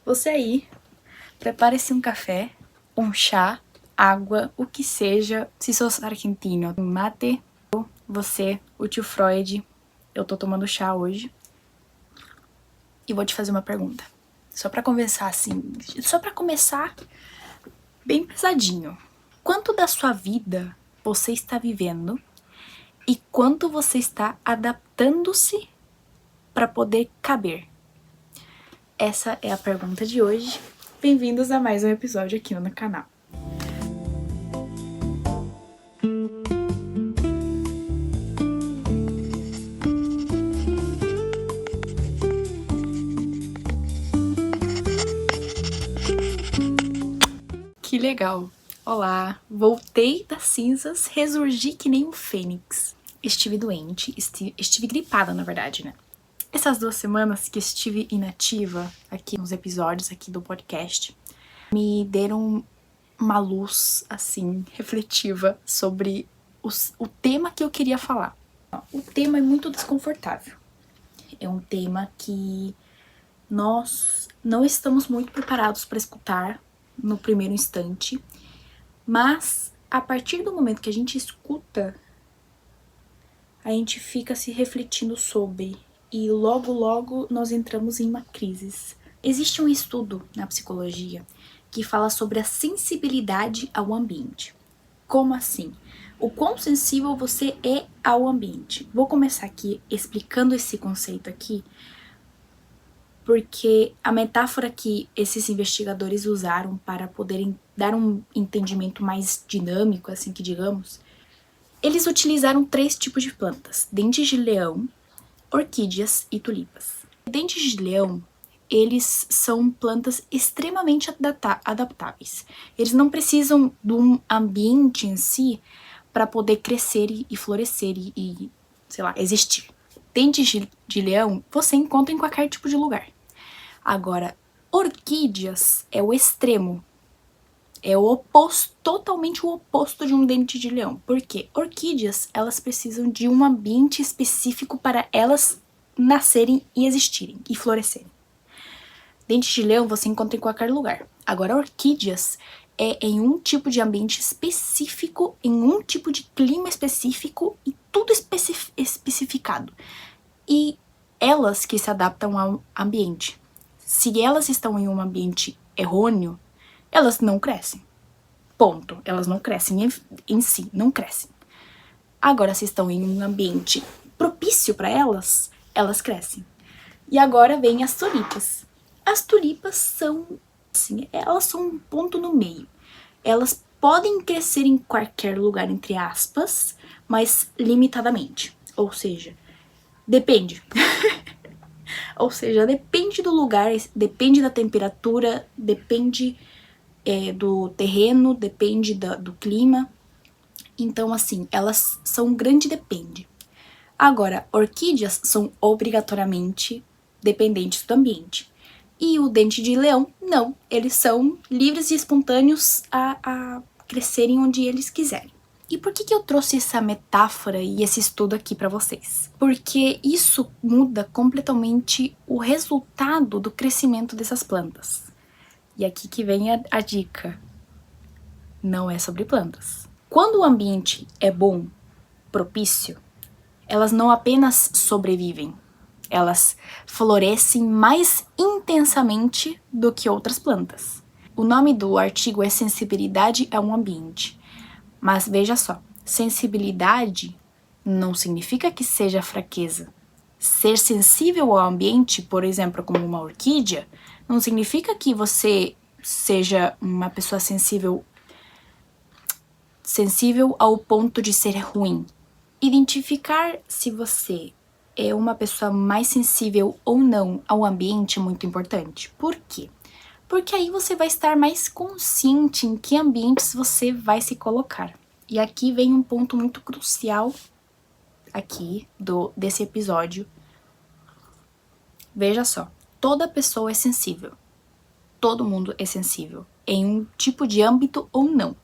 Você aí, prepare-se um café, um chá, água, o que seja. Se sos argentino, mate. Você, o tio Freud, eu tô tomando chá hoje. E vou te fazer uma pergunta. Só pra conversar assim, só pra começar bem pesadinho. Quanto da sua vida você está vivendo e quanto você está adaptando-se pra poder caber? Essa é a pergunta de hoje. Bem-vindos a mais um episódio aqui no canal. Que legal! Olá, voltei das cinzas, ressurgi que nem um fênix. Estive doente, estive gripada na verdade, né? Essas 2 semanas que estive inativa aqui nos episódios aqui do podcast me deram uma luz, assim, refletiva sobre o tema que eu queria falar. O tema é muito desconfortável. É um tema que nós não estamos muito preparados para escutar no primeiro instante, mas a partir do momento que a gente escuta, a gente fica se refletindo sobre e logo nós entramos em uma crise. Existe um estudo na psicologia que fala sobre a sensibilidade ao ambiente. Como assim? O quão sensível você é ao ambiente? Vou começar aqui explicando esse conceito aqui, porque a metáfora que esses investigadores usaram para poderem dar um entendimento mais dinâmico, assim que digamos, eles utilizaram 3 tipos de plantas: dentes de leão, orquídeas e tulipas. Dentes de leão, eles são plantas extremamente adaptáveis. Eles não precisam de um ambiente em si para poder crescer e florescer e, sei lá, existir. Dentes de leão você encontra em qualquer tipo de lugar. Agora, orquídeas é o extremo. É o oposto, totalmente o oposto de um dente de leão. Por quê? Orquídeas, elas precisam de um ambiente específico para elas nascerem e existirem e florescerem. Dente de leão você encontra em qualquer lugar. Agora, orquídeas é em um tipo de ambiente específico, em um tipo de clima específico e tudo especificado. E elas que se adaptam ao ambiente. Se elas estão em um ambiente errôneo, elas não crescem. Ponto. Elas não crescem em si, não crescem. Agora, se estão em um ambiente propício para elas, elas crescem. E agora vem as tulipas. As tulipas são, assim, elas são um ponto no meio. Elas podem crescer em qualquer lugar, entre aspas, mas limitadamente. Ou seja, depende. Ou seja, depende do lugar, depende da temperatura, depende do terreno, depende do clima. Então, assim, elas são um grande depende. Agora, orquídeas são obrigatoriamente dependentes do ambiente. E o dente de leão, não. Eles são livres e espontâneos a crescerem onde eles quiserem. E por que eu trouxe essa metáfora e esse estudo aqui para vocês? Porque isso muda completamente o resultado do crescimento dessas plantas. E aqui que vem a dica. Não é sobre plantas. Quando o ambiente é bom, propício, elas não apenas sobrevivem, elas florescem mais intensamente do que outras plantas. O nome do artigo é Sensibilidade ao Ambiente. Mas veja só, sensibilidade não significa que seja fraqueza. Ser sensível ao ambiente, por exemplo, como uma orquídea, não significa que você seja uma pessoa sensível ao ponto de ser ruim. Identificar se você é uma pessoa mais sensível ou não ao ambiente é muito importante. Por quê? Porque aí você vai estar mais consciente em que ambientes você vai se colocar. E aqui vem um ponto muito crucial aqui desse episódio. Veja só, toda pessoa é sensível. Todo mundo é sensível, em um tipo de âmbito ou não.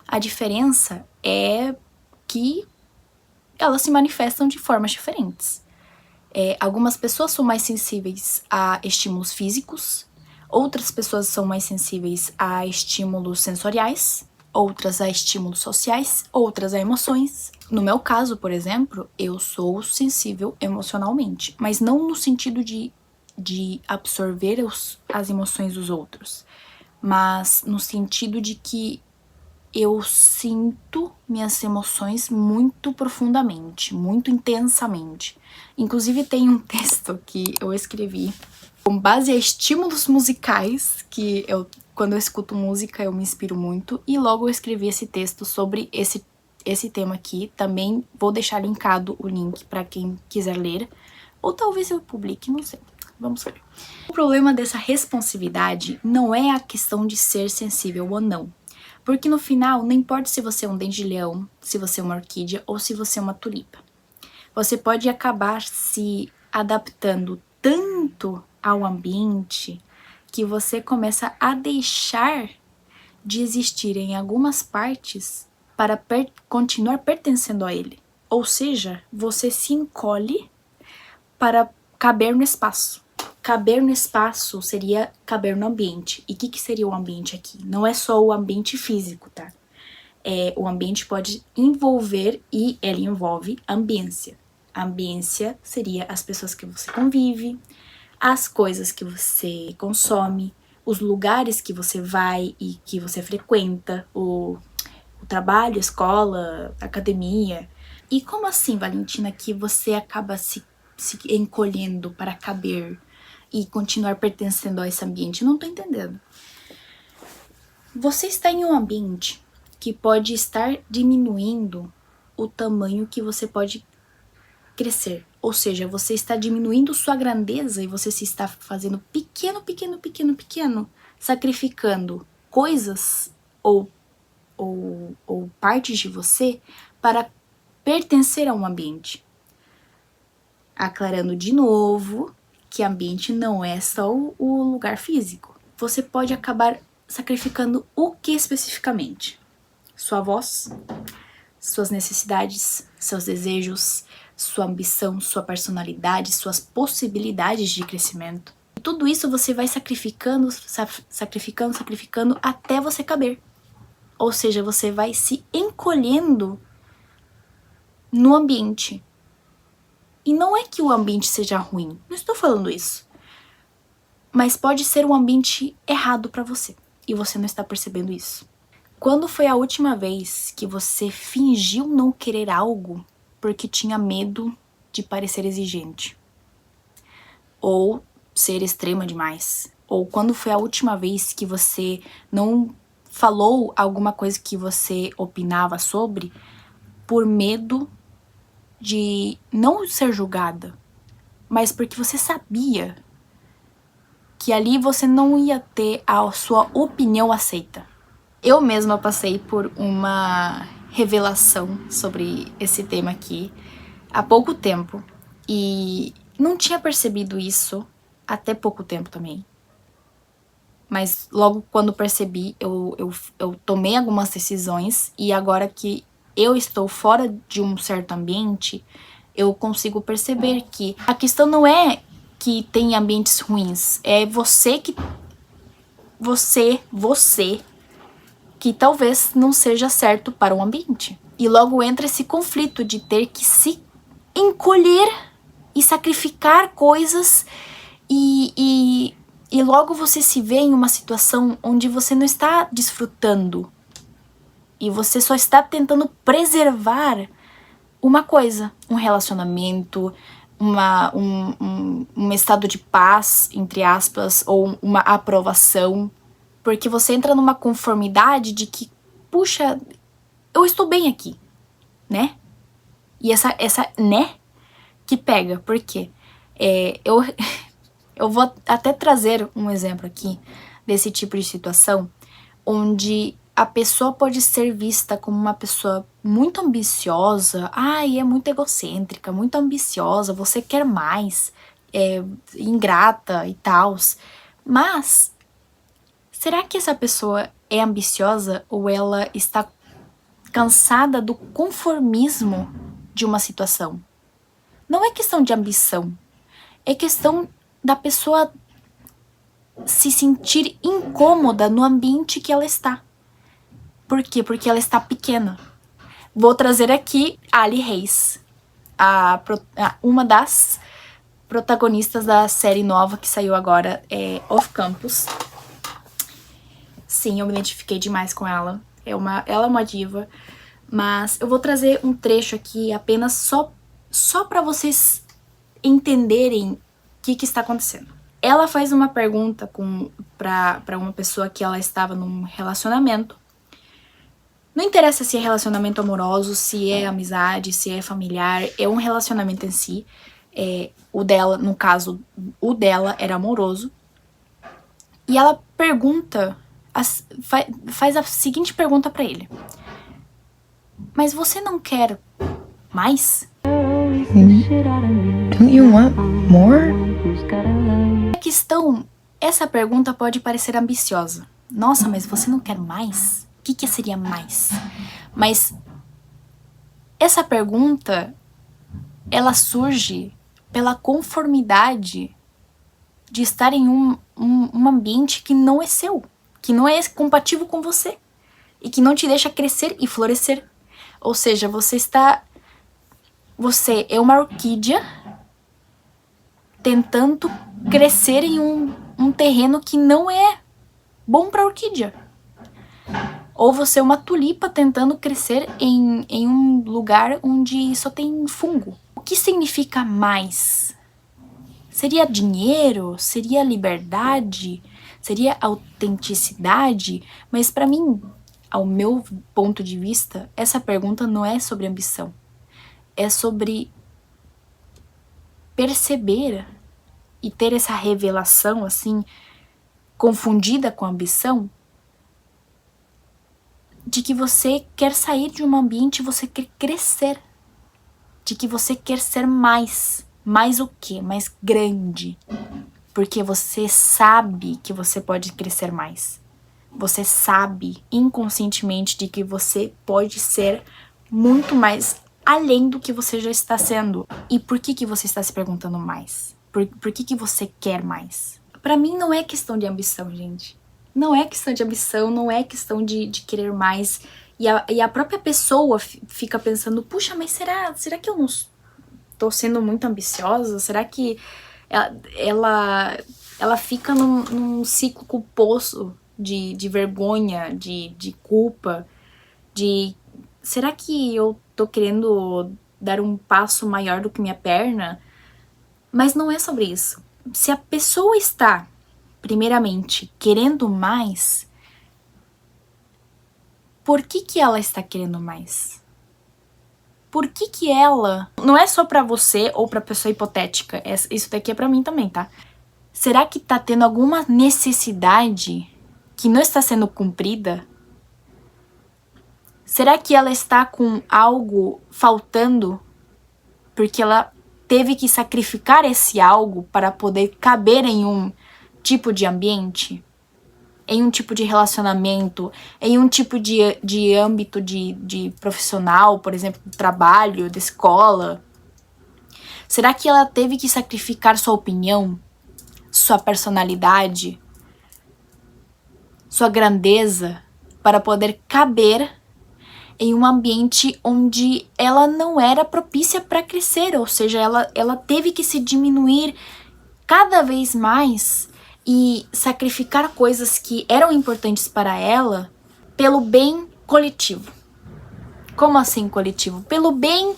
A diferença é que elas se manifestam de formas diferentes. Algumas pessoas são mais sensíveis a estímulos físicos, Outras pessoas são mais sensíveis a estímulos sensoriais, outras a estímulos sociais, outras a emoções. No meu caso, por exemplo, eu sou sensível emocionalmente, mas não no sentido de absorver as emoções dos outros, mas no sentido de que eu sinto minhas emoções muito profundamente, muito intensamente. Inclusive tem um texto que eu escrevi com base a estímulos musicais, que quando eu escuto música eu me inspiro muito, e logo eu escrevi esse texto sobre esse tema aqui. Também vou deixar linkado o link para quem quiser ler, ou talvez eu publique, não sei. Vamos ver. O problema dessa responsividade não é a questão de ser sensível ou não. Porque no final, não importa se você é um dente de leão, se você é uma orquídea ou se você é uma tulipa. Você pode acabar se adaptando tanto ao ambiente que você começa a deixar de existir em algumas partes para continuar pertencendo a ele. Ou seja, você se encolhe para caber no espaço. Caber no espaço seria caber no ambiente. E o que seria o ambiente aqui? Não é só o ambiente físico, tá? O ambiente pode envolver, e ele envolve, ambiência. A ambiência seria as pessoas que você convive, as coisas que você consome, os lugares que você vai e que você frequenta, o trabalho, a escola, a academia. E como assim, Valentina, que você acaba se encolhendo para caber e continuar pertencendo a esse ambiente? Não tô entendendo. Você está em um ambiente que pode estar diminuindo o tamanho que você pode crescer. Ou seja, você está diminuindo sua grandeza e você se está fazendo pequeno, sacrificando coisas ou partes de você para pertencer a um ambiente. Aclarando de novo que ambiente não é só o lugar físico. Você pode acabar sacrificando o que especificamente? Sua voz, suas necessidades, seus desejos, sua ambição, sua personalidade, suas possibilidades de crescimento. E tudo isso você vai sacrificando até você caber. Ou seja, você vai se encolhendo no ambiente. E não é que o ambiente seja ruim, não estou falando isso. Mas pode ser um ambiente errado para você, e você não está percebendo isso. Quando foi a última vez que você fingiu não querer algo porque tinha medo de parecer exigente? Ou ser extrema demais? Ou quando foi a última vez que você não falou alguma coisa que você opinava sobre por medo de não ser julgada, mas porque você sabia que ali você não ia ter a sua opinião aceita? Eu mesma passei por uma revelação sobre esse tema aqui há pouco tempo e não tinha percebido isso até pouco tempo também. Mas logo quando percebi, eu tomei algumas decisões, e agora que eu estou fora de um certo ambiente, eu consigo perceber que a questão não é que tem ambientes ruins, é você que talvez não seja certo para o ambiente. E logo entra esse conflito de ter que se encolher e sacrificar coisas e logo você se vê em uma situação onde você não está desfrutando e você só está tentando preservar uma coisa, um relacionamento, um estado de paz, entre aspas, ou uma aprovação, porque você entra numa conformidade de que, puxa, eu estou bem aqui, né? E essa né que pega, porque eu vou até trazer um exemplo aqui desse tipo de situação, onde a pessoa pode ser vista como uma pessoa muito ambiciosa, é muito egocêntrica, muito ambiciosa, você quer mais, ingrata e tal. Mas será que essa pessoa é ambiciosa ou ela está cansada do conformismo de uma situação? Não é questão de ambição, é questão da pessoa se sentir incômoda no ambiente que ela está. Por quê? Porque ela está pequena. Vou trazer aqui Ali Reis, uma das protagonistas da série nova que saiu agora, Off Campus. Sim, eu me identifiquei demais com ela. Ela é uma diva. Mas eu vou trazer um trecho aqui apenas só para vocês entenderem o que está acontecendo. Ela faz uma pergunta para uma pessoa que ela estava num relacionamento. Não interessa se é relacionamento amoroso, se é amizade, se é familiar, é um relacionamento em si. O dela, no caso, o dela era amoroso. E ela pergunta, faz a seguinte pergunta pra ele. Mas você não quer mais? Don't you want more? A questão, essa pergunta pode parecer ambiciosa. Nossa, mas você não quer mais? O que seria mais? Mas essa pergunta, ela surge pela conformidade de estar em um ambiente que não é seu, que não é compatível com você e que não te deixa crescer e florescer. Ou seja, você é uma orquídea tentando crescer em um terreno que não é bom para orquídea. Ou você é uma tulipa tentando crescer em um lugar onde só tem fungo. O que significa mais? Seria dinheiro? Seria liberdade? Seria autenticidade? Mas para mim, ao meu ponto de vista, essa pergunta não é sobre ambição. É sobre perceber e ter essa revelação, assim, confundida com ambição, de que você quer sair de um ambiente e você quer crescer. De que você quer ser mais. Mais o quê? Mais grande. Porque você sabe que você pode crescer mais. Você sabe inconscientemente de que você pode ser muito mais além do que você já está sendo. E por que você está se perguntando mais? Por que você quer mais? Pra mim não é questão de ambição, gente. Não é questão de ambição, não é questão de querer mais. E a própria pessoa fica pensando, puxa, mas será que eu não tô sendo muito ambiciosa? Será que ela fica num ciclo culposo de vergonha, de culpa, será que eu tô querendo dar um passo maior do que minha perna? Mas não é sobre isso. Se a pessoa está, primeiramente, querendo mais, por que ela está querendo mais? Por que ela... Não é só pra você ou pra pessoa hipotética. Isso daqui é pra mim também, tá? Será que tá tendo alguma necessidade que não está sendo cumprida? Será que ela está com algo faltando porque ela teve que sacrificar esse algo para poder caber em um tipo de ambiente? Em um tipo de relacionamento? Em um tipo de âmbito de profissional, por exemplo, do trabalho, da escola? Será que ela teve que sacrificar sua opinião? Sua personalidade? Sua grandeza? Para poder caber em um ambiente onde ela não era propícia para crescer, ou seja, ela teve que se diminuir cada vez mais e sacrificar coisas que eram importantes para ela pelo bem coletivo. Como assim coletivo? Pelo bem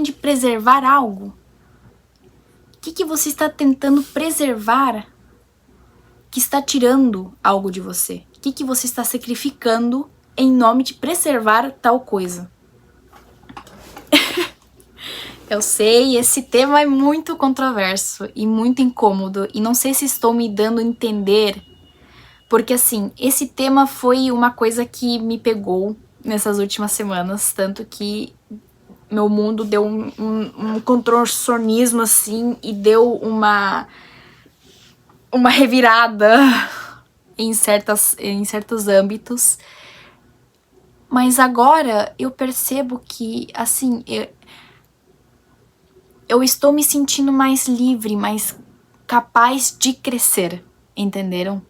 de preservar algo. O que você está tentando preservar que está tirando algo de você? O que você está sacrificando em nome de preservar tal coisa? Eu sei, esse tema é muito controverso e muito incômodo, e não sei se estou me dando a entender, porque assim, esse tema foi uma coisa que me pegou nessas últimas semanas, tanto que meu mundo deu um contorcionismo assim, e deu uma revirada em certos âmbitos. Mas agora eu percebo que, assim, eu estou me sentindo mais livre, mais capaz de crescer, entenderam?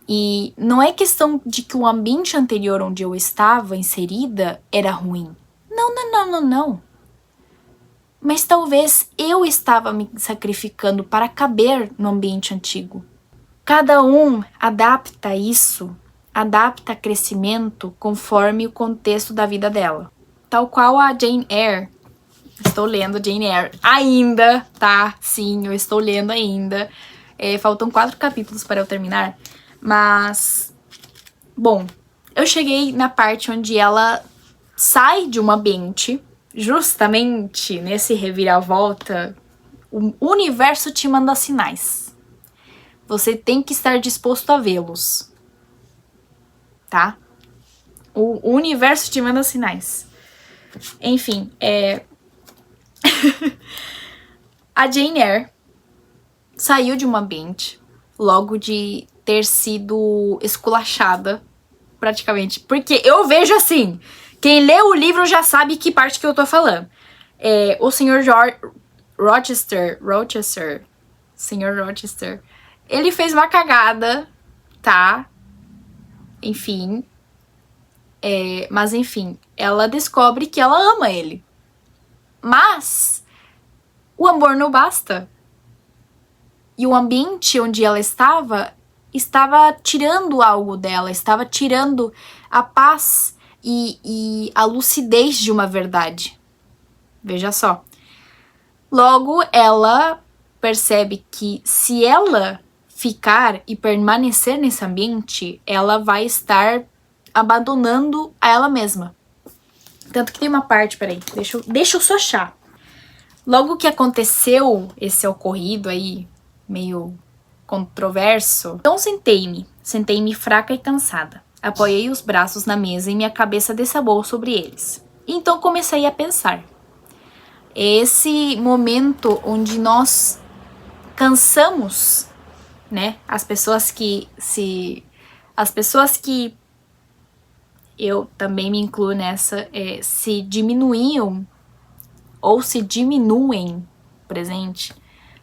E não é questão de que o ambiente anterior onde eu estava inserida era ruim. Não. Mas talvez eu estava me sacrificando para caber no ambiente antigo. Cada um adapta isso, adapta crescimento conforme o contexto da vida dela. Tal qual a Jane Eyre. Estou lendo Jane Eyre ainda, tá? Sim, eu estou lendo ainda. Faltam 4 capítulos para eu terminar. Mas, bom, eu cheguei na parte onde ela sai de um ambiente, justamente nesse reviravolta, o universo te manda sinais. Você tem que estar disposto a vê-los, tá? O universo te manda sinais. Enfim, a Jane Eyre saiu de um ambiente logo de ter sido esculachada, praticamente. Porque eu vejo assim, quem lê o livro já sabe que parte que eu tô falando. O Sr. Rochester, Sr. Rochester, ele fez uma cagada, tá? Enfim. Mas enfim, ela descobre que ela ama ele. Mas o amor não basta. E o ambiente onde ela estava tirando algo dela, estava tirando a paz e a lucidez de uma verdade. Veja só. Logo, ela percebe que se ela ficar e permanecer nesse ambiente, ela vai estar abandonando a ela mesma. Tanto que tem uma parte, peraí, deixa eu só achar. Logo que aconteceu esse ocorrido aí, meio controverso, então sentei-me fraca e cansada. Apoiei os braços na mesa e minha cabeça desabou sobre eles. Então comecei a pensar. Esse momento onde nós cansamos, né? As pessoas que eu também me incluo nessa, se diminuíam ou se diminuem, presente,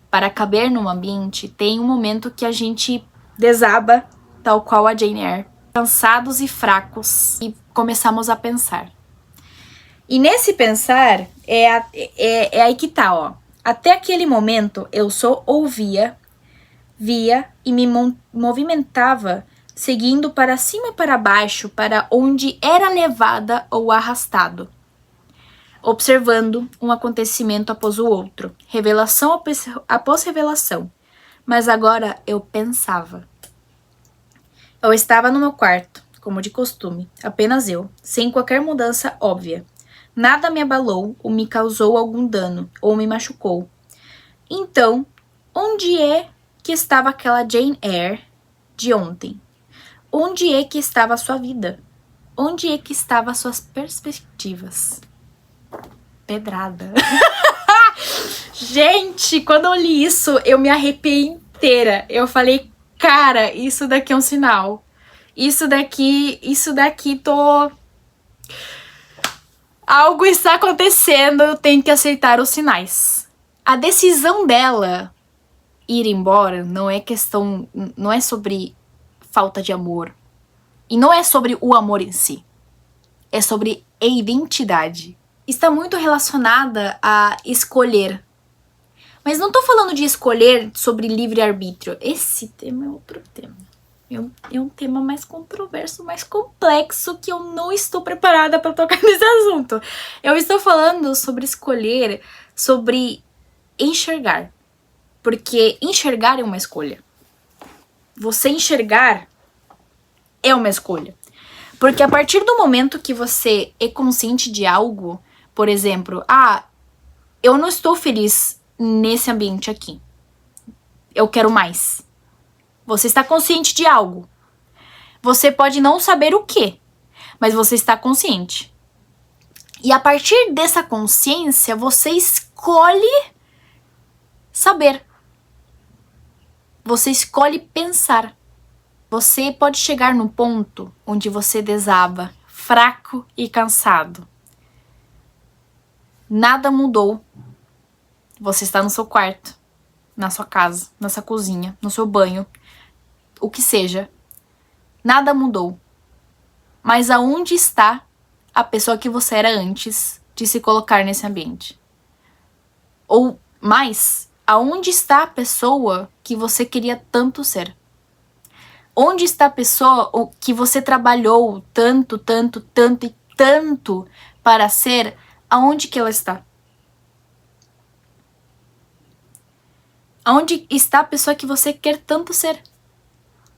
para caber num ambiente, tem um momento que a gente desaba, tal qual a Jane Eyre, cansados e fracos, e começamos a pensar. E nesse pensar, é aí que tá, ó. Até aquele momento, eu só ouvia, via e me movimentava, seguindo para cima e para baixo, para onde era levada ou arrastado. Observando um acontecimento após o outro, revelação após revelação. Mas agora eu pensava. Eu estava no meu quarto, como de costume, apenas eu, sem qualquer mudança óbvia. Nada me abalou ou me causou algum dano ou me machucou. Então, onde é que estava aquela Jane Eyre de ontem? Onde é que estava a sua vida? Onde é que estavam as suas perspectivas? Pedrada. Gente, quando eu li isso, eu me arrepiei inteira. Eu falei, cara, isso daqui é um sinal. Isso daqui algo está acontecendo, eu tenho que aceitar os sinais. A decisão dela ir embora não é sobre falta de amor. E não é sobre o amor em si. É sobre a identidade. Está muito relacionada a escolher. Mas não tô falando de escolher sobre livre-arbítrio. Esse tema é outro tema. É um tema mais controverso, mais complexo, que eu não estou preparada para tocar nesse assunto. Eu estou falando sobre escolher, sobre enxergar. Porque enxergar é uma escolha. Você enxergar é uma escolha. Porque a partir do momento que você é consciente de algo, por exemplo, eu não estou feliz nesse ambiente aqui. Eu quero mais. Você está consciente de algo. Você pode não saber o que, mas você está consciente. E a partir dessa consciência, você escolhe saber. Você escolhe pensar. Você pode chegar num ponto onde você desaba, fraco e cansado. Nada mudou. Você está no seu quarto, na sua casa, na sua cozinha, no seu banho, o que seja. Nada mudou. Mas aonde está a pessoa que você era antes de se colocar nesse ambiente? Ou mais, aonde está a pessoa que você queria tanto ser? Onde está a pessoa que você trabalhou tanto, tanto, tanto e tanto para ser? Aonde que ela está? Aonde está a pessoa que você quer tanto ser?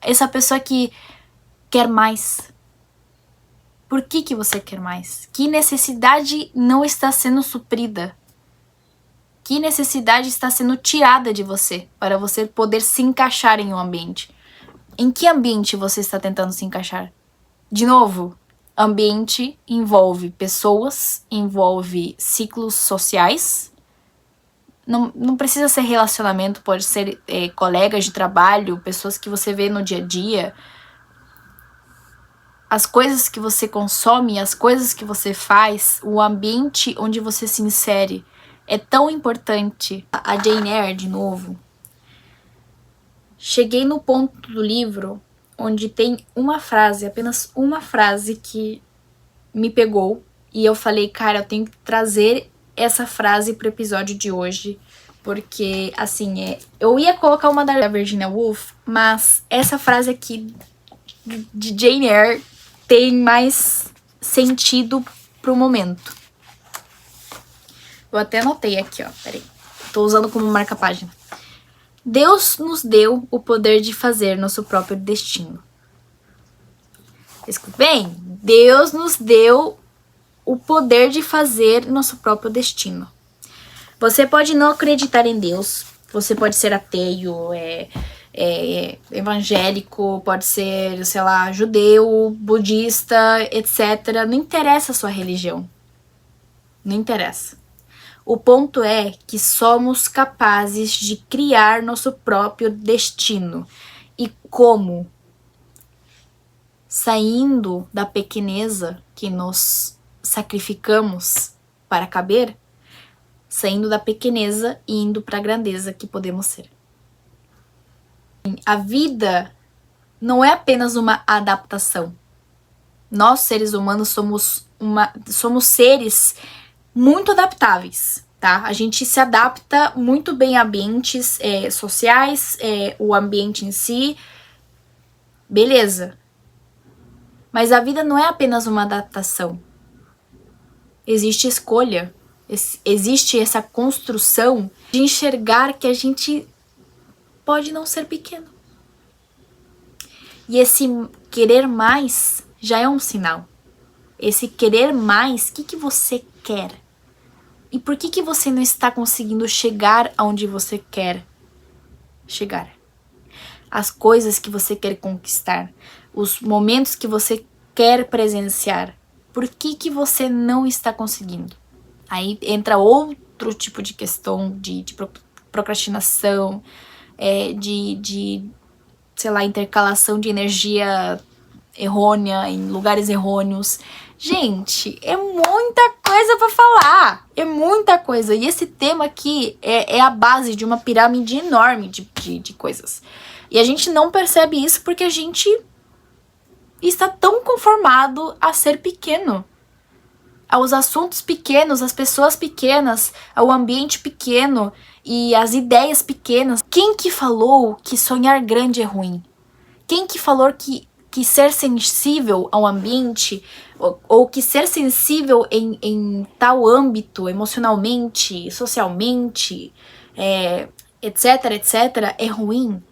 Essa pessoa que quer mais. Por que você quer mais? Que necessidade não está sendo suprida? Que necessidade está sendo tirada de você para você poder se encaixar em um ambiente? Em que ambiente você está tentando se encaixar? De novo, ambiente envolve pessoas, envolve ciclos sociais. Não precisa ser relacionamento, pode ser colegas de trabalho, pessoas que você vê no dia a dia. As coisas que você consome, as coisas que você faz, o ambiente onde você se insere é tão importante. A Jane Eyre, de novo. Cheguei no ponto do livro onde tem uma frase, apenas uma frase que me pegou. E eu falei, cara, eu tenho que trazer essa frase pro episódio de hoje. Porque, assim, eu ia colocar uma da Virginia Woolf, mas essa frase aqui de Jane Eyre tem mais sentido pro momento. Eu até anotei aqui, ó, peraí. Tô usando como marca-página. Deus nos deu o poder de fazer nosso próprio destino. Escuta bem, Deus nos deu o poder de fazer nosso próprio destino. Você pode não acreditar em Deus, você pode ser ateu, evangélico, pode ser, sei lá, judeu, budista, etc. Não interessa a sua religião. Não interessa. O ponto é que somos capazes de criar nosso próprio destino. E como? Saindo da pequeneza que nos sacrificamos para caber, saindo da pequeneza e indo para a grandeza que podemos ser. A vida não é apenas uma adaptação. Nós, seres humanos, somos seres muito adaptáveis, tá? A gente se adapta muito bem a ambientes sociais, o ambiente em si, beleza. Mas a vida não é apenas uma adaptação. Existe escolha, existe essa construção de enxergar que a gente pode não ser pequeno. E esse querer mais já é um sinal. Esse querer mais, o que você quer? E por que você não está conseguindo chegar aonde você quer chegar? As coisas que você quer conquistar, os momentos que você quer presenciar, por que você não está conseguindo? Aí entra outro tipo de questão de procrastinação, sei lá, intercalação de energia errônea em lugares errôneos. Gente, é muita coisa pra falar, é muita coisa. E esse tema aqui é a base de uma pirâmide enorme de coisas. E a gente não percebe isso porque a gente está tão conformado a ser pequeno. Aos assuntos pequenos, às pessoas pequenas, ao ambiente pequeno e às ideias pequenas. Quem que falou que sonhar grande é ruim? Quem que falou que ser sensível ao ambiente ou que ser sensível em tal âmbito, emocionalmente, socialmente, etc, etc, é ruim?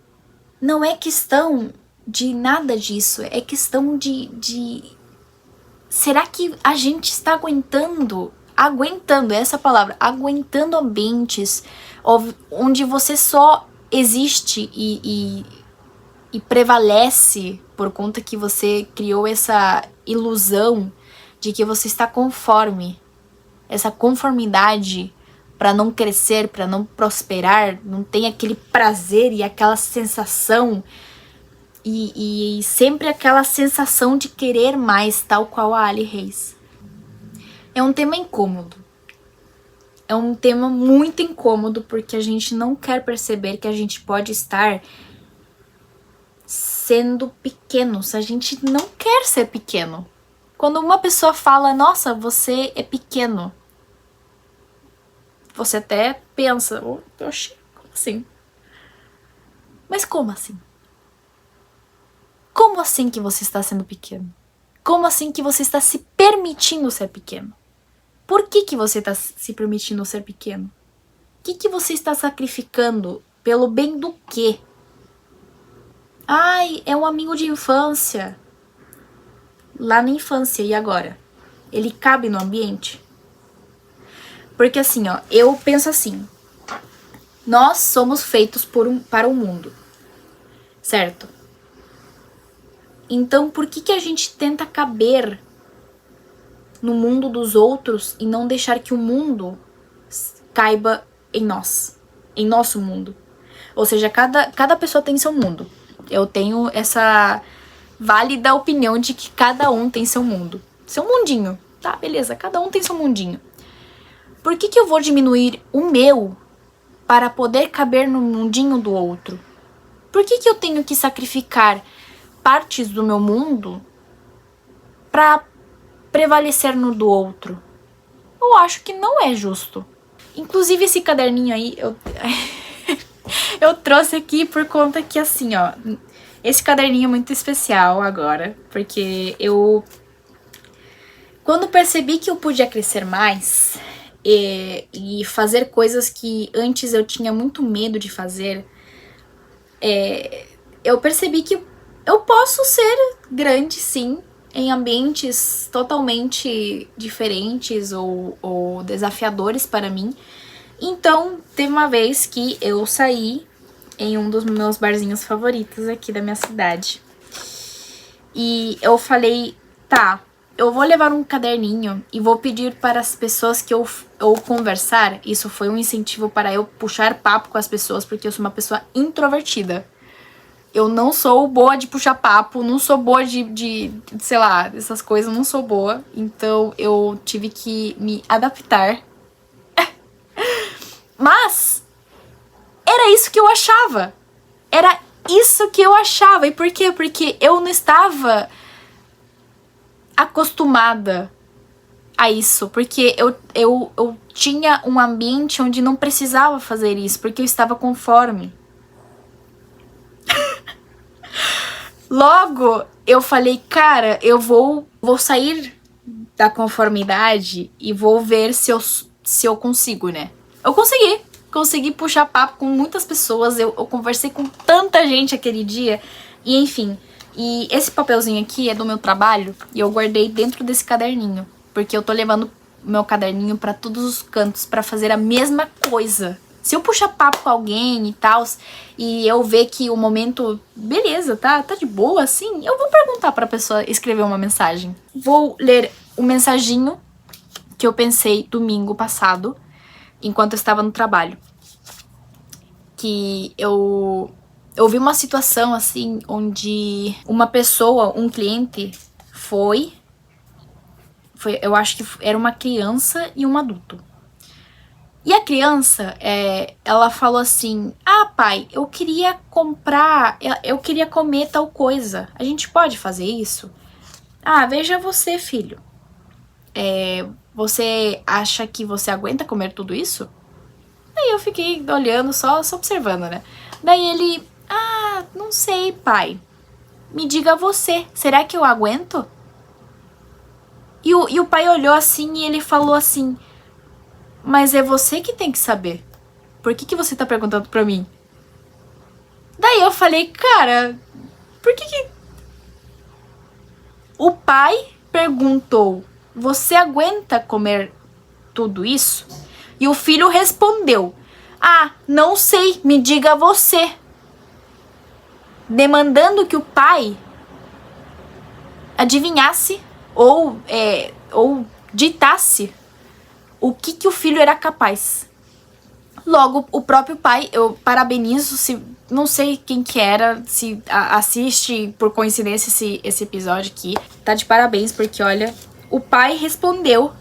Não é questão de nada disso, é questão de será que a gente está aguentando essa palavra, aguentando ambientes onde você só existe e prevalece por conta que você criou essa ilusão de que você está conforme, essa conformidade para não crescer, para não prosperar, não tem aquele prazer e aquela sensação e sempre aquela sensação de querer mais, tal qual a Ali Reis. É um tema incômodo. É um tema muito incômodo porque a gente não quer perceber que a gente pode estar sendo pequenos. A gente não quer ser pequeno. Quando uma pessoa fala, nossa, você é pequeno, você até pensa, oxi, como assim? Mas como assim? Como assim que você está sendo pequeno? Como assim que você está se permitindo ser pequeno? Por que você está se permitindo ser pequeno? O que você está sacrificando? Pelo bem do quê? Ai, é um amigo de infância. Lá na infância, e agora? Ele cabe no ambiente? Porque assim, ó, eu penso assim. Nós somos feitos para o mundo, certo? Então, por que a gente tenta caber no mundo dos outros e não deixar que o mundo caiba em nós, em nosso mundo? Ou seja, cada pessoa tem seu mundo. Eu tenho essa válida opinião de que cada um tem seu mundo. Seu mundinho, tá? Beleza, cada um tem seu mundinho. Por que eu vou diminuir o meu para poder caber no mundinho do outro? Por que eu tenho que sacrificar partes do meu mundo para prevalecer no do outro? Eu acho que não é justo. Inclusive esse caderninho aí, eu trouxe aqui por conta que assim, ó, esse caderninho é muito especial agora, porque quando percebi que eu podia crescer mais e fazer coisas que antes eu tinha muito medo de fazer, eu percebi que eu posso ser grande, sim, em ambientes totalmente diferentes ou desafiadores para mim. Então, teve uma vez que eu saí em um dos meus barzinhos favoritos aqui da minha cidade. E eu falei, tá, eu vou levar um caderninho e vou pedir para as pessoas que eu conversar. Isso foi um incentivo para eu puxar papo com as pessoas, porque eu sou uma pessoa introvertida. Eu não sou boa de puxar papo, não sou boa de sei lá, essas coisas, não sou boa. Então eu tive que me adaptar. Mas era isso que eu achava. Era isso que eu achava. E por quê? Porque eu não estava acostumada a isso. Porque eu tinha um ambiente onde não precisava fazer isso, porque eu estava conforme. Logo, eu falei, cara, eu vou sair da conformidade e vou ver se eu consigo, né? Eu consegui puxar papo com muitas pessoas, eu conversei com tanta gente aquele dia, e enfim. E esse papelzinho aqui é do meu trabalho e eu guardei dentro desse caderninho, porque eu tô levando meu caderninho pra todos os cantos pra fazer a mesma coisa. Se eu puxar papo com alguém e tal, e eu ver que o momento, beleza, tá de boa, assim, eu vou perguntar pra pessoa escrever uma mensagem. Vou ler um mensaginho que eu pensei domingo passado, enquanto eu estava no trabalho. Que eu vi uma situação, assim, onde uma pessoa, um cliente, eu acho que era uma criança e um adulto. E a criança, ela falou assim, ah, pai, eu queria comer tal coisa. A gente pode fazer isso? Ah, veja você, filho. Você acha que você aguenta comer tudo isso? Daí eu fiquei olhando, só observando, né? Daí ele, ah, não sei, pai. Me diga você, será que eu aguento? E o pai olhou assim e ele falou assim, mas é você que tem que saber. Por que você tá perguntando pra mim? Daí eu falei, cara, por que o pai perguntou, você aguenta comer tudo isso? E o filho respondeu, ah, não sei, me diga você. Demandando que o pai adivinhasse ou ditasse o que o filho era capaz. Logo, o próprio pai, eu parabenizo, não sei quem que era, se assiste por coincidência esse episódio aqui, tá de parabéns, porque olha, o pai respondeu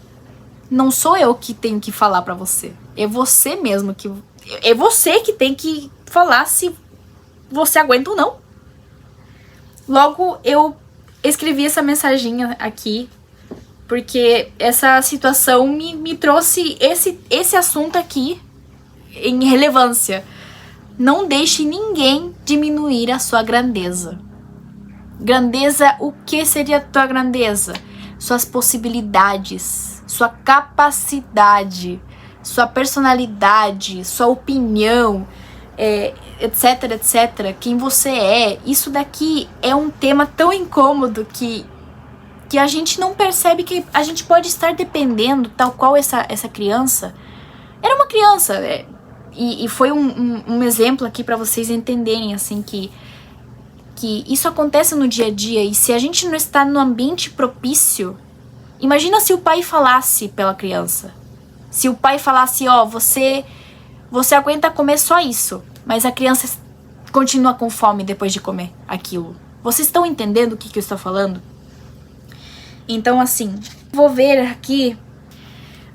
Não sou eu que tenho que falar pra você. É você mesmo que... É você que tem que falar se você aguenta ou não. Logo, eu escrevi essa mensaginha aqui, porque essa situação me trouxe esse assunto aqui em relevância. Não deixe ninguém diminuir a sua grandeza. Grandeza, o que seria a tua grandeza? Suas possibilidades, sua capacidade, sua personalidade, sua opinião, etc, etc. Quem você é. Isso daqui é um tema tão incômodo que a gente não percebe que a gente pode estar dependendo, tal qual essa criança. Era uma criança, e foi um exemplo aqui pra vocês entenderem, assim, que isso acontece no dia a dia, e se a gente não está no ambiente propício, imagina se o pai falasse pela criança. Se o pai falasse, ó, você aguenta comer só isso, mas a criança continua com fome depois de comer aquilo. Vocês estão entendendo o que eu estou falando? Então, assim, vou ver aqui.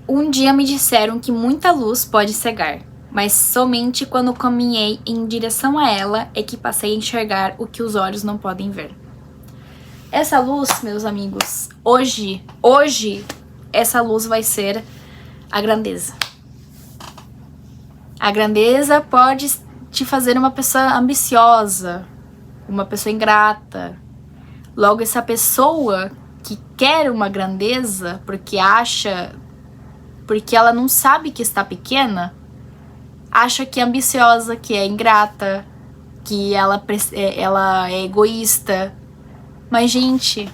Um dia me disseram que muita luz pode cegar, mas somente quando caminhei em direção a ela é que passei a enxergar o que os olhos não podem ver. Essa luz, meus amigos, hoje, essa luz vai ser a grandeza. A grandeza pode te fazer uma pessoa ambiciosa, uma pessoa ingrata. Logo, essa pessoa que quer uma grandeza porque ela não sabe que está pequena, acha que é ambiciosa, que é ingrata, que ela é egoísta. Mas, gente,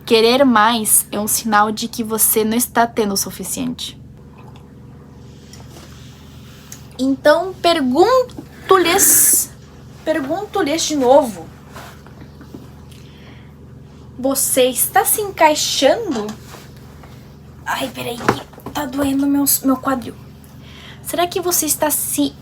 querer mais é um sinal de que você não está tendo o suficiente. Então, pergunto-lhes de novo. Você está se encaixando? Ai, peraí, tá doendo meu quadril. Será que você está se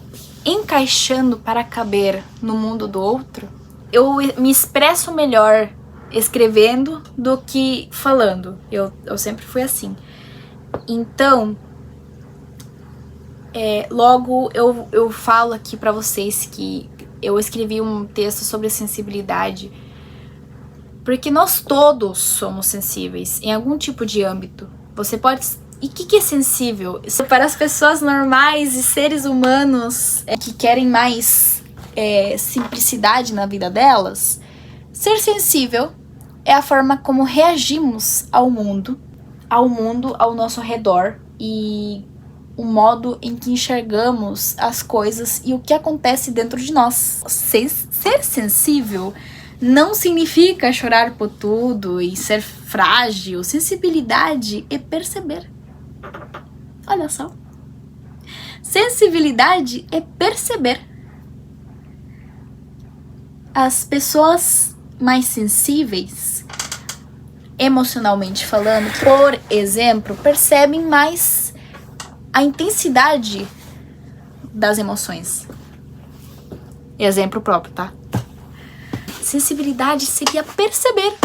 encaixando para caber no mundo do outro? Eu me expresso melhor escrevendo do que falando. Eu sempre fui assim. Então, logo eu falo aqui pra vocês que eu escrevi um texto sobre sensibilidade, porque nós todos somos sensíveis em algum tipo de âmbito. Você pode... E o que é sensível? Isso para as pessoas normais e seres humanos que querem mais simplicidade na vida delas. Ser sensível é a forma como reagimos ao mundo ao nosso redor, e o modo em que enxergamos as coisas e o que acontece dentro de nós. Ser sensível não significa chorar por tudo e ser frágil. Sensibilidade é perceber. Olha só. Sensibilidade é perceber. As pessoas mais sensíveis, emocionalmente falando, por exemplo, percebem mais a intensidade das emoções. Exemplo próprio, tá? Sensibilidade seria perceber.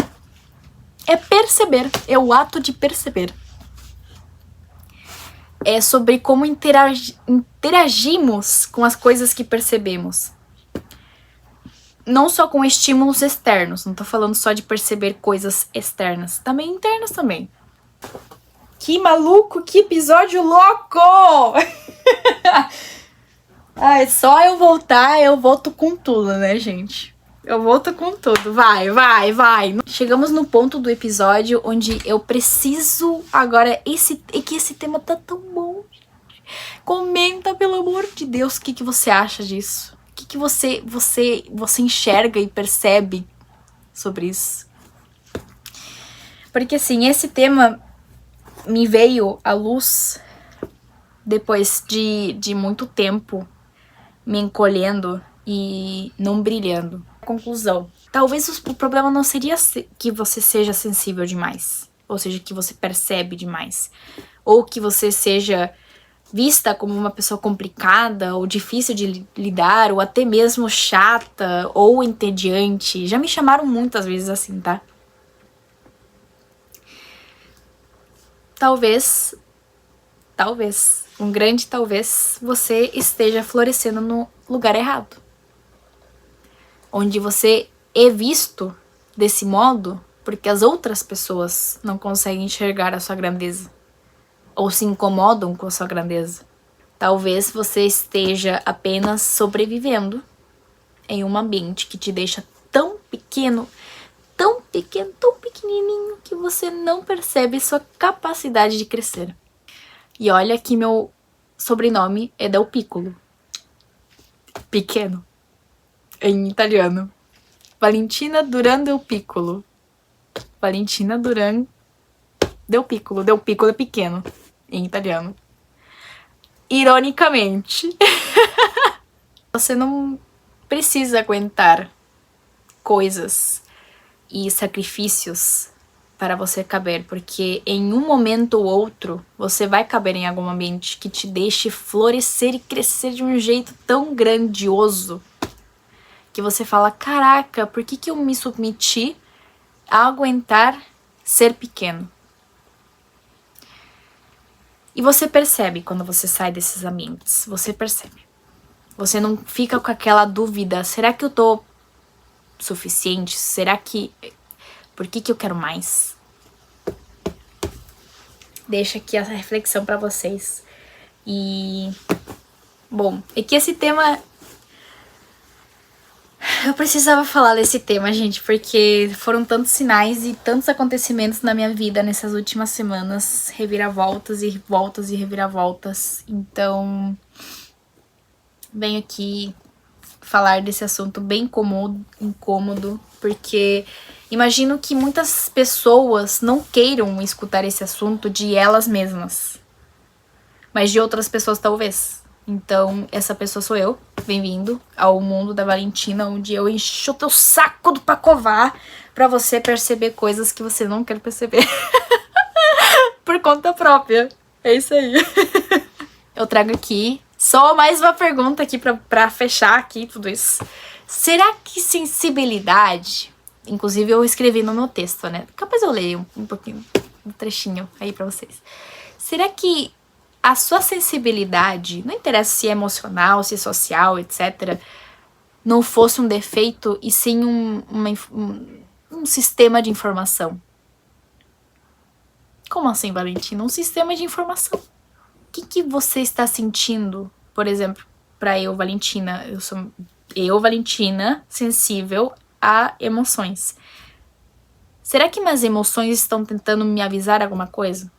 É perceber. É o ato de perceber. É sobre como interagimos com as coisas que percebemos. Não só com estímulos externos. Não tô falando só de perceber coisas externas. Também internas também. Que maluco, que episódio louco! Ai, só eu voltar, eu volto com tudo, né, gente? Eu volto com tudo. Vai. Chegamos no ponto do episódio onde eu preciso agora... que esse tema tá tão bom, gente. Comenta, pelo amor de Deus, o que você acha disso? O que você enxerga e percebe sobre isso? Porque, assim, esse tema me veio à luz depois de muito tempo me encolhendo e não brilhando. Conclusão: talvez o problema não seria que você seja sensível demais, ou seja, que você percebe demais, ou que você seja vista como uma pessoa complicada ou difícil de lidar, ou até mesmo chata ou entediante. Já me chamaram muitas vezes assim, tá? talvez, um grande talvez, você esteja florescendo no lugar errado. Onde você é visto desse modo porque as outras pessoas não conseguem enxergar a sua grandeza. Ou se incomodam com a sua grandeza. Talvez você esteja apenas sobrevivendo em um ambiente que te deixa tão pequeno, tão pequenininho, que você não percebe sua capacidade de crescer. E olha que meu sobrenome é Del Piccolo. Pequeno. Em italiano. Valentina Duran Del Piccolo. Valentina Duran Del Piccolo. Del Piccolo é pequeno. Em italiano. Ironicamente. Você não precisa aguentar coisas e sacrifícios para você caber, porque em um momento ou outro você vai caber em algum ambiente que te deixe florescer e crescer de um jeito tão grandioso que você fala, caraca, por que eu me submeti a aguentar ser pequeno? E você percebe quando você sai desses ambientes, você percebe. Você não fica com aquela dúvida, será que eu tô suficiente? Será que... Por que eu quero mais? Deixa aqui essa reflexão pra vocês. E... Bom, é que esse tema... Eu precisava falar desse tema, gente, porque foram tantos sinais e tantos acontecimentos na minha vida nessas últimas semanas. Reviravoltas e voltas e reviravoltas. Então... Venho aqui falar desse assunto bem incômodo, porque imagino que muitas pessoas não queiram escutar esse assunto de elas mesmas, mas de outras pessoas talvez. Então, essa pessoa sou eu. Bem-vindo ao mundo da Valentina, onde eu encho o teu saco do Pacovar pra você perceber coisas que você não quer perceber. Por conta própria. É isso aí. Eu trago aqui só mais uma pergunta aqui pra fechar aqui tudo isso. Será que sensibilidade... Inclusive eu escrevi no meu texto, né? Capaz eu leio um pouquinho, um trechinho aí pra vocês. Será que a sua sensibilidade, não interessa se é emocional, se é social, etc., não fosse um defeito e sim um sistema de informação? Como assim, Valentina? Um sistema de informação. O que você está sentindo, por exemplo, para eu, Valentina? Eu sou Valentina, sensível a emoções. Será que minhas emoções estão tentando me avisar alguma coisa?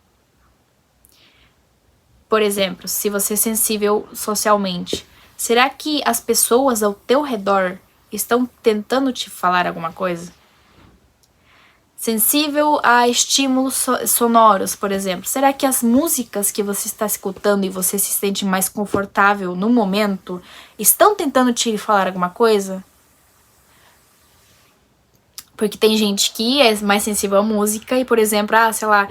Por exemplo, se você é sensível socialmente, será que as pessoas ao teu redor estão tentando te falar alguma coisa? Sensível a estímulos sonoros, por exemplo. Será que as músicas que você está escutando e você se sente mais confortável no momento estão tentando te falar alguma coisa? Porque tem gente que é mais sensível à música e, por exemplo, sei lá,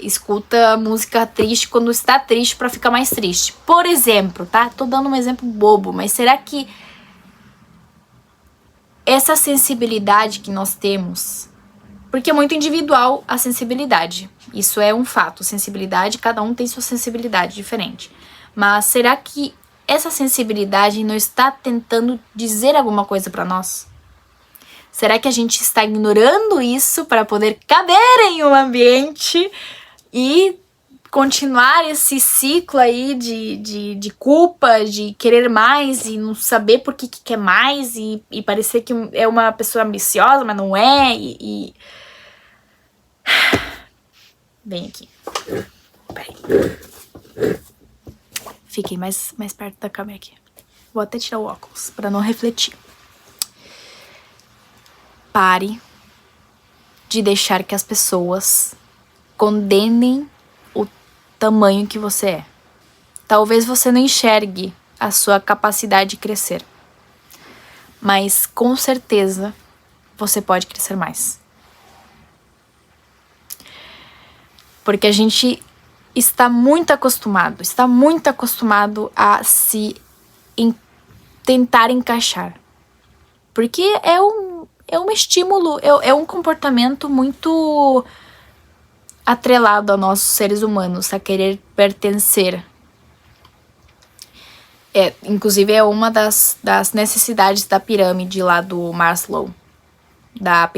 escuta música triste quando está triste pra ficar mais triste. Por exemplo, tá? Tô dando um exemplo bobo, mas será que essa sensibilidade que nós temos... Porque é muito individual a sensibilidade. Isso é um fato. Sensibilidade, cada um tem sua sensibilidade diferente. Mas será que essa sensibilidade não está tentando dizer alguma coisa pra nós? Será que a gente está ignorando isso para poder caber em um ambiente e continuar esse ciclo aí de culpa, de querer mais e não saber por que quer mais e parecer que é uma pessoa ambiciosa, mas não é, Vem aqui. Peraí. Fiquei mais perto da câmera aqui. Vou até tirar o óculos para não refletir. Pare de deixar que as pessoas condenem o tamanho que você é. Talvez você não enxergue a sua capacidade de crescer, mas com certeza você pode crescer mais. Porque a gente está muito acostumado a tentar encaixar. Porque é um estímulo, é um comportamento muito atrelado a nós seres humanos, a querer pertencer. Inclusive é uma das necessidades da pirâmide lá do Maslow, da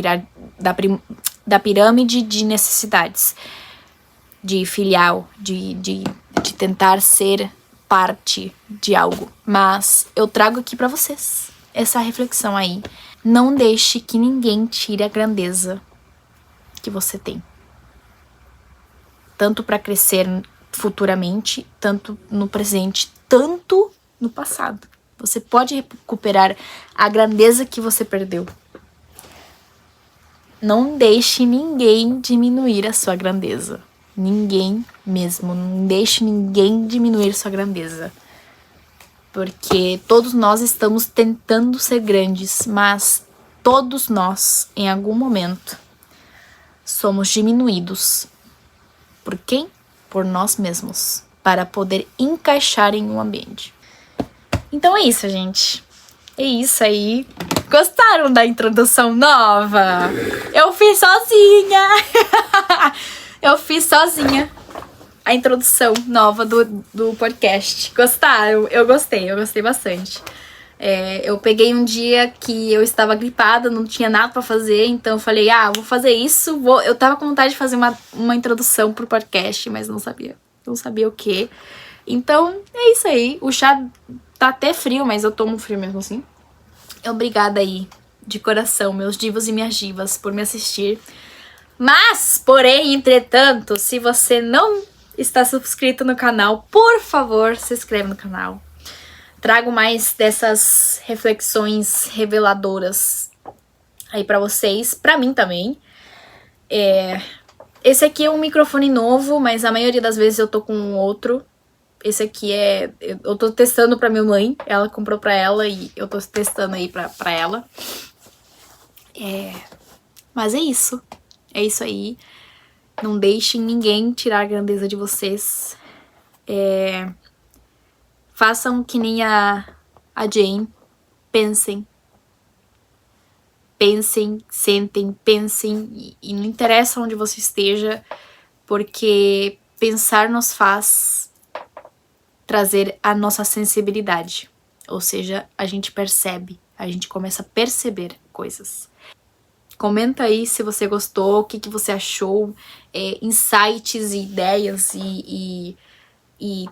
pirâmide de necessidades, de filial, de tentar ser parte de algo. Mas eu trago aqui pra vocês essa reflexão aí. Não deixe que ninguém tire a grandeza que você tem. Tanto pra crescer futuramente, tanto no presente, tanto no passado. Você pode recuperar a grandeza que você perdeu. Não deixe ninguém diminuir a sua grandeza. Ninguém mesmo. Não deixe ninguém diminuir sua grandeza. Porque todos nós estamos tentando ser grandes, mas todos nós, em algum momento, somos diminuídos. Por quem? Por nós mesmos. Para poder encaixar em um ambiente. Então é isso, gente. É isso aí. Gostaram da introdução nova? Eu fiz sozinha. Eu fiz sozinha a introdução nova do podcast. Gostaram? Eu gostei bastante. Eu peguei um dia que eu estava gripada, não tinha nada pra fazer, então eu falei, vou fazer isso. Eu tava com vontade de fazer uma introdução pro podcast, mas não sabia o que. Então, é isso aí. O chá tá até frio, mas eu tomo frio mesmo assim. Obrigada aí, de coração, meus divos e minhas divas, por me assistir. Mas, porém, entretanto, se você não está subscrito no canal, por favor, se inscreve no canal. Trago mais dessas reflexões reveladoras aí pra vocês, pra mim também. Esse aqui é um microfone novo, mas a maioria das vezes eu tô com um outro. Esse aqui eu tô testando pra minha mãe, ela comprou pra ela e eu tô testando aí pra ela. Mas é isso. É isso aí. Não deixem ninguém tirar a grandeza de vocês. Façam que nem a Jane. Pensem. Pensem, sentem, pensem. E não interessa onde você esteja, porque pensar nos faz trazer a nossa sensibilidade. Ou seja, a gente percebe. A gente começa a perceber coisas. Comenta aí se você gostou, o que você achou, insights e ideias e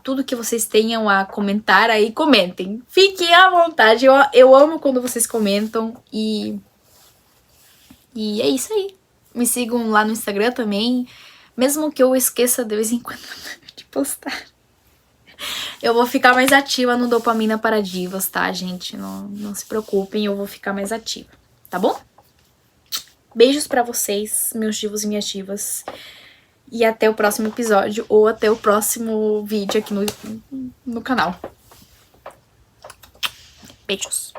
tudo que vocês tenham a comentar aí, comentem. Fiquem à vontade, eu amo quando vocês comentam e é isso aí. Me sigam lá no Instagram também, mesmo que eu esqueça de vez em quando de postar. Eu vou ficar mais ativa no Dopamina para Divas, tá, gente? Não se preocupem, eu vou ficar mais ativa, tá bom? Beijos pra vocês, meus divos e minhas divas. E até o próximo episódio ou até o próximo vídeo aqui no canal. Beijos.